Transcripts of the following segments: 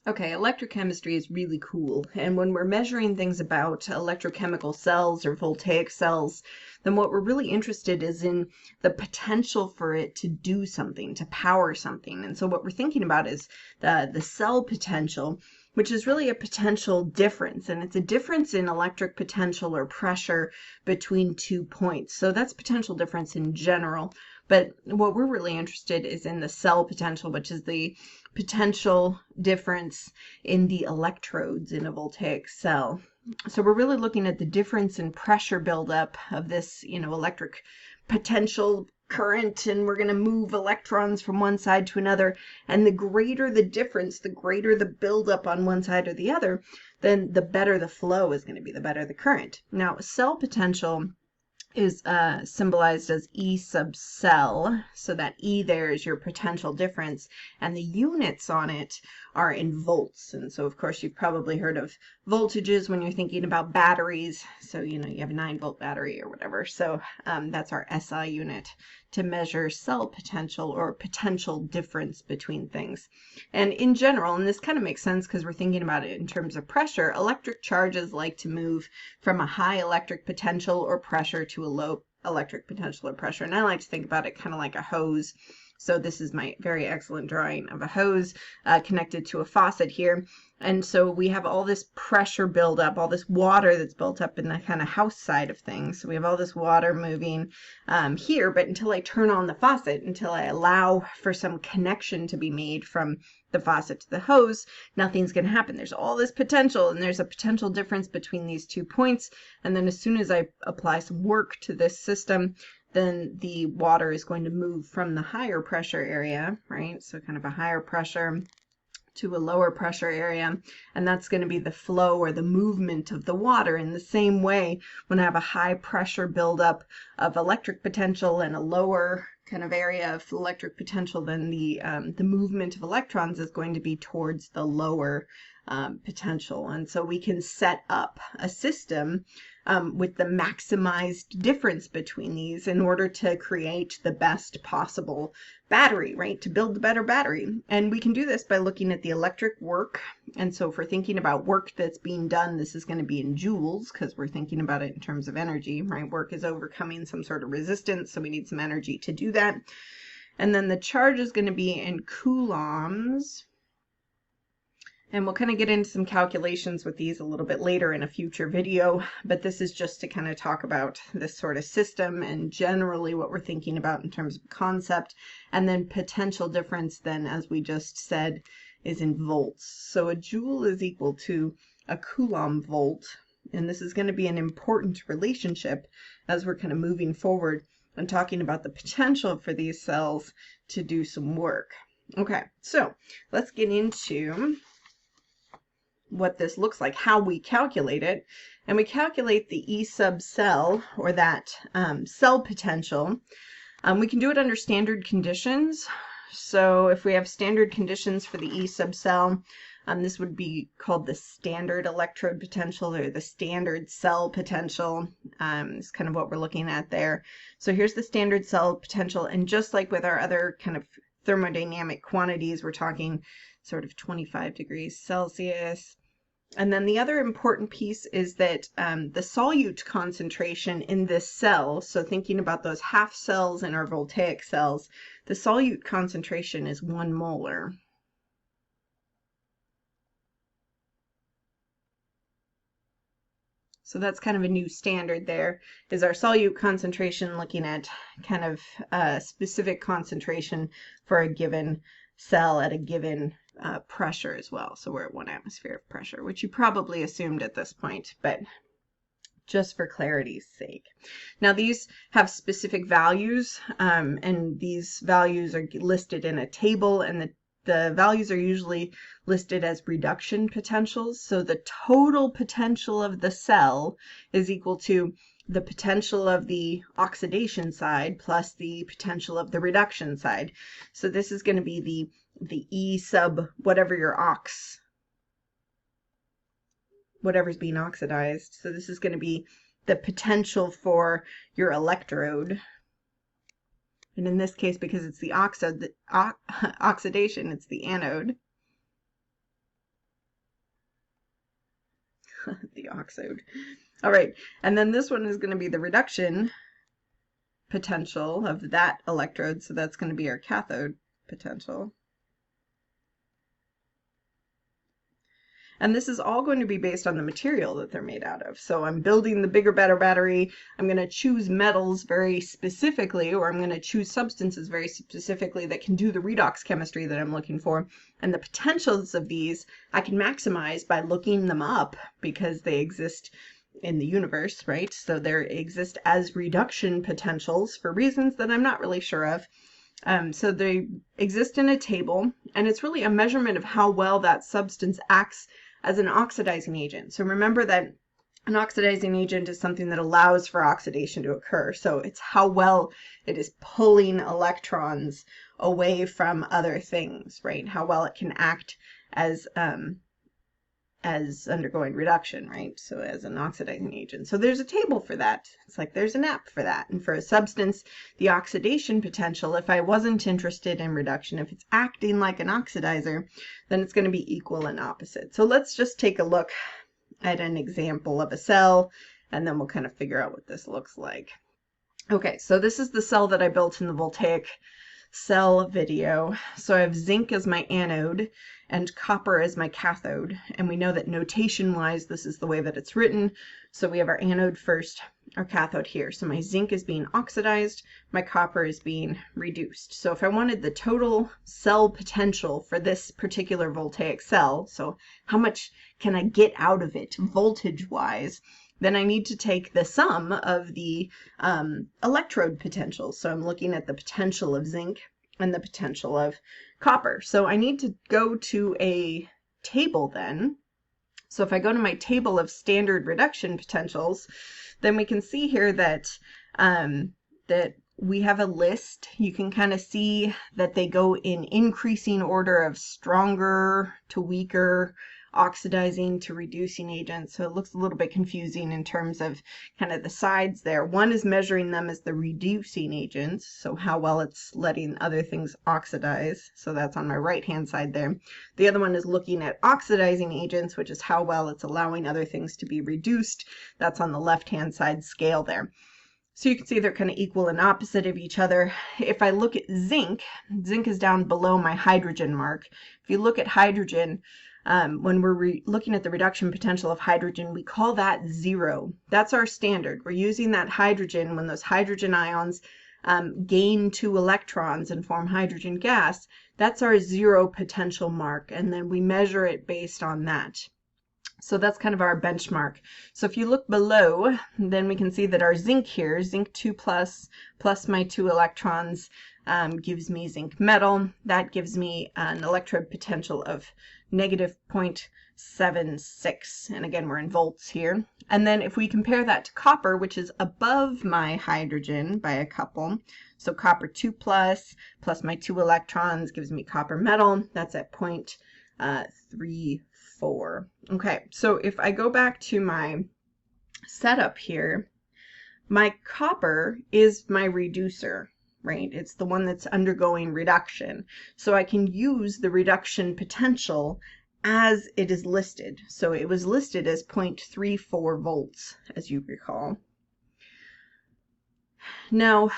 Okay, electrochemistry is really cool. And when we're measuring things about electrochemical cells or voltaic cells, then what we're really interested is in the potential for it to do something, to power something. And so what we're thinking about is the cell potential, which is really a potential difference. And it's a difference in electric potential or pressure between 2 points. So that's potential difference in general. But what we're really interested is in the cell potential, which is the potential difference in the electrodes in a voltaic cell. So we're really looking at the difference in pressure buildup of this, electric potential current, and we're going to move electrons from one side to another. And the greater the difference, the greater the buildup on one side or the other, then the better the flow is going to be, the better the current. Now, cell potential is symbolized as E sub cell. So that E there is your potential difference, and the units on it are in volts. And so, of course, you've probably heard of voltages when you're thinking about batteries. So, you have a 9-volt battery or whatever. So that's our SI unit to measure cell potential or potential difference between things. And in general, and this kind of makes sense because we're thinking about it in terms of pressure, electric charges like to move from a high electric potential or pressure to a low electric potential or pressure. And I like to think about it kind of like a hose. So this is my very excellent drawing of a hose connected to a faucet here. And so we have all this pressure buildup, all this water that's built up in the kind of house side of things. So we have all this water moving here, but until I turn on the faucet, until I allow for some connection to be made from the faucet to the hose, nothing's going to happen. There's all this potential, and there's a potential difference between these 2 points. And then as soon as I apply some work to this system, then the water is going to move from the higher pressure area, right? So kind of a higher pressure to a lower pressure area, and that's going to be the flow or the movement of the water. In the same way, when I have a high pressure buildup of electric potential and a lower kind of area of electric potential, then the movement of electrons is going to be towards the lower potential. And so we can set up a system with the maximized difference between these in order to create the best possible battery, right? To build the better battery. And we can do this by looking at the electric work. And so if we're thinking about work that's being done, this is going to be in joules because we're thinking about it in terms of energy, right? Work is overcoming some sort of resistance, so we need some energy to do that. And then the charge is going to be in coulombs. And we'll kind of get into some calculations with these a little bit later in a future video, but this is just to kind of talk about this sort of system and generally what we're thinking about in terms of concept. And then potential difference then, as we just said, is in volts. So a joule is equal to a coulomb volt, and this is going to be an important relationship as we're kind of moving forward and talking about the potential for these cells to do some work. Okay, so let's get into what this looks like, how we calculate it. And we calculate the E sub cell, or that cell potential. We can do it under standard conditions. So if we have standard conditions for the E sub cell, this would be called the standard electrode potential or the standard cell potential. Is kind of what we're looking at there. So here's the standard cell potential, and just like with our other kind of thermodynamic quantities, we're talking sort of 25 degrees Celsius. And then the other important piece is that the solute concentration in this cell, so thinking about those half cells in our voltaic cells, the solute concentration is 1 molar. So that's kind of a new standard there, is our solute concentration, looking at kind of a specific concentration for a given cell at a given pressure as well. So we're at 1 atmosphere of pressure, which you probably assumed at this point, but just for clarity's sake. Now these have specific values, and these values are listed in a table, and the values are usually listed as reduction potentials. So the total potential of the cell is equal to the potential of the oxidation side plus the potential of the reduction side. So this is going to be the E sub whatever your whatever's being oxidized. So this is going to be the potential for your electrode. And in this case, because it's the oxidation, it's the anode. the oxide. All right, and then this one is going to be the reduction potential of that electrode, so that's going to be our cathode potential. And this is all going to be based on the material that they're made out of. So I'm building the bigger, better battery. I'm going to choose metals very specifically, or I'm going to choose substances very specifically that can do the redox chemistry that I'm looking for. And the potentials of these I can maximize by looking them up because they exist in the universe, right? So they exist as reduction potentials for reasons that I'm not really sure of. So they exist in a table, and it's really a measurement of how well that substance acts as an oxidizing agent. So remember that an oxidizing agent is something that allows for oxidation to occur. So it's how well it is pulling electrons away from other things, right? How well it can act as undergoing reduction, right? So as an oxidizing agent. So there's a table for that. It's like there's an app for that. And for a substance, the oxidation potential, if I wasn't interested in reduction, if it's acting like an oxidizer, then it's going to be equal and opposite. So let's just take a look at an example of a cell, and then we'll kind of figure out what this looks like. Okay, so this is the cell that I built in the voltaic cell video. So I have zinc as my anode and copper as my cathode, and we know that notation wise this is the way that it's written. So we have our anode first, our cathode here. So my zinc is being oxidized, my copper is being reduced. So if I wanted the total cell potential for this particular voltaic cell, so how much can I get out of it voltage wise, then I need to take the sum of the electrode potentials. So I'm looking at the potential of zinc and the potential of copper. So I need to go to a table then. So if I go to my table of standard reduction potentials, then we can see here that that we have a list. You can kind of see that they go in increasing order of stronger to weaker, oxidizing to reducing agents. So it looks a little bit confusing in terms of kind of the sides there. One is measuring them as the reducing agents, so how well it's letting other things oxidize. So that's on my right hand side there. The other one is looking at oxidizing agents, which is how well it's allowing other things to be reduced. That's on the left hand side scale there. So you can see they're kind of equal and opposite of each other. If I look at zinc, zinc is down below my hydrogen mark. If you look at hydrogen, when we're looking at the reduction potential of hydrogen, we call that 0. That's our standard. We're using that hydrogen when those hydrogen ions gain 2 electrons and form hydrogen gas. That's our 0 potential mark, and then we measure it based on that. So that's kind of our benchmark. So if you look below, then we can see that our zinc here, zinc 2 plus my 2 electrons, gives me zinc metal. That gives me an electrode potential of negative 0.76. And again, we're in volts here. And then if we compare that to copper, which is above my hydrogen by a couple, so copper 2 plus my 2 electrons gives me copper metal. That's at 0.34. Okay, so if I go back to my setup here, my copper is my reducer, right? It's the one that's undergoing reduction. So I can use the reduction potential as it is listed. So it was listed as 0.34 volts, as you recall. Now,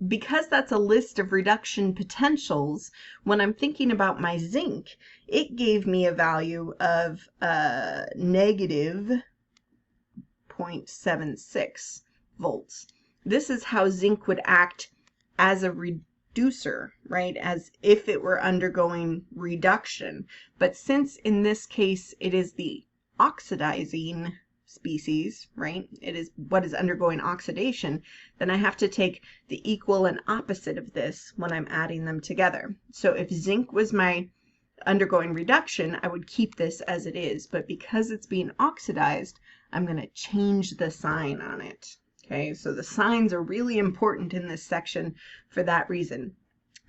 because that's a list of reduction potentials, when I'm thinking about my zinc, it gave me a value of negative 0.76 volts. This is how zinc would act as a reducer, right? As if it were undergoing reduction. But since in this case it is the oxidizing species, right? It is what is undergoing oxidation, then I have to take the equal and opposite of this when I'm adding them together. So if zinc was my undergoing reduction, I would keep this as it is, but because it's being oxidized, I'm going to change the sign on it. Okay, so the signs are really important in this section for that reason.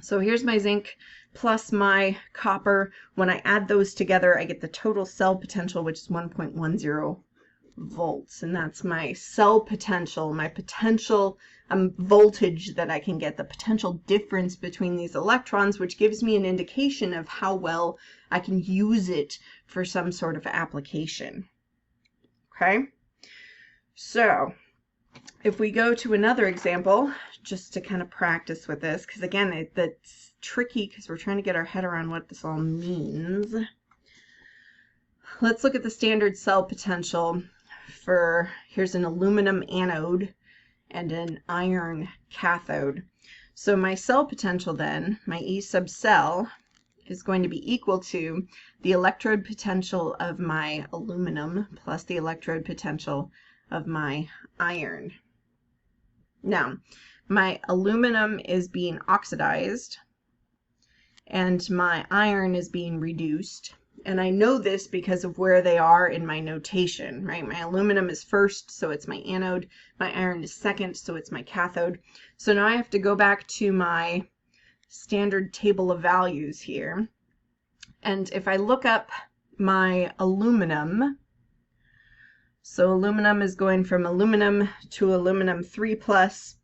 So here's my zinc plus my copper. When I add those together, I get the total cell potential, which is 1.10 volts, and that's my cell potential, my potential voltage that I can get, the potential difference between these electrons, which gives me an indication of how well I can use it for some sort of application. okay? So if we go to another example, just to kind of practice with this, because again, that's tricky because we're trying to get our head around what this all means. Let's look at the standard cell potential for, here's an aluminum anode and an iron cathode. So my cell potential then, my E sub cell, is going to be equal to the electrode potential of my aluminum plus the electrode potential of my iron. Now, my aluminum is being oxidized and my iron is being reduced. And I know this because of where they are in my notation, right? My aluminum is first, so it's my anode. My iron is second, so it's my cathode. So now I have to go back to my standard table of values here. And if I look up my aluminum, so aluminum is going from aluminum to aluminum 3+,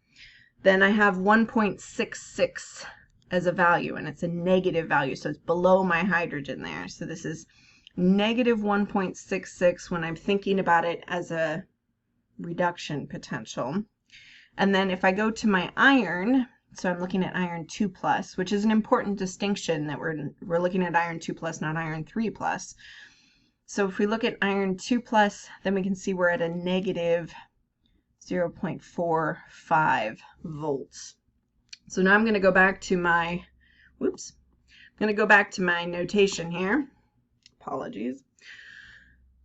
then I have 1.66 as a value, and it's a negative value, so it's below my hydrogen there. So this is negative 1.66 when I'm thinking about it as a reduction potential. And then if I go to my iron, so I'm looking at iron 2+, which is an important distinction that we're looking at iron 2+, not iron 3+. So if we look at iron 2+, then we can see we're at a negative 0.45 volts. So now I'm going to go back to my, I'm going to go back to my notation here. Apologies.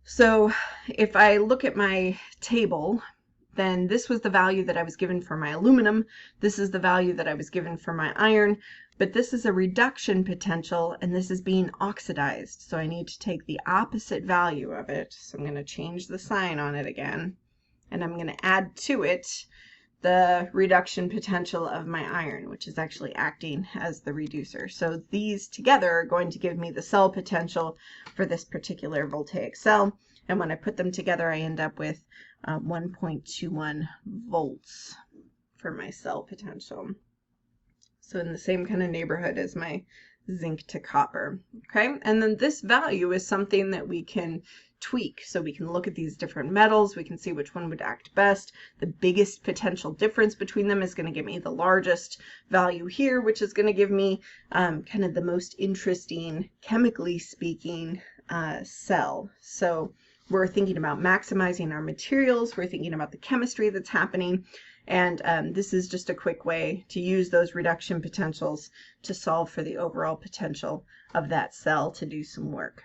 So if I look at my table, then this was the value that I was given for my aluminum. This is the value that I was given for my iron, but this is a reduction potential and this is being oxidized. So I need to take the opposite value of it. So I'm going to change the sign on it again, and I'm going to add to it the reduction potential of my iron, which is actually acting as the reducer. So these together are going to give me the cell potential for this particular voltaic cell. And when I put them together, I end up with 1.21 volts for my cell potential. So in the same kind of neighborhood as my zinc to copper. Okay, and then this value is something that we can tweak. So we can look at these different metals, we can see which one would act best. The biggest potential difference between them is going to give me the largest value here, which is going to give me kind of the most interesting, chemically speaking, cell. So we're thinking about maximizing our materials, we're thinking about the chemistry that's happening, and this is just a quick way to use those reduction potentials to solve for the overall potential of that cell to do some work.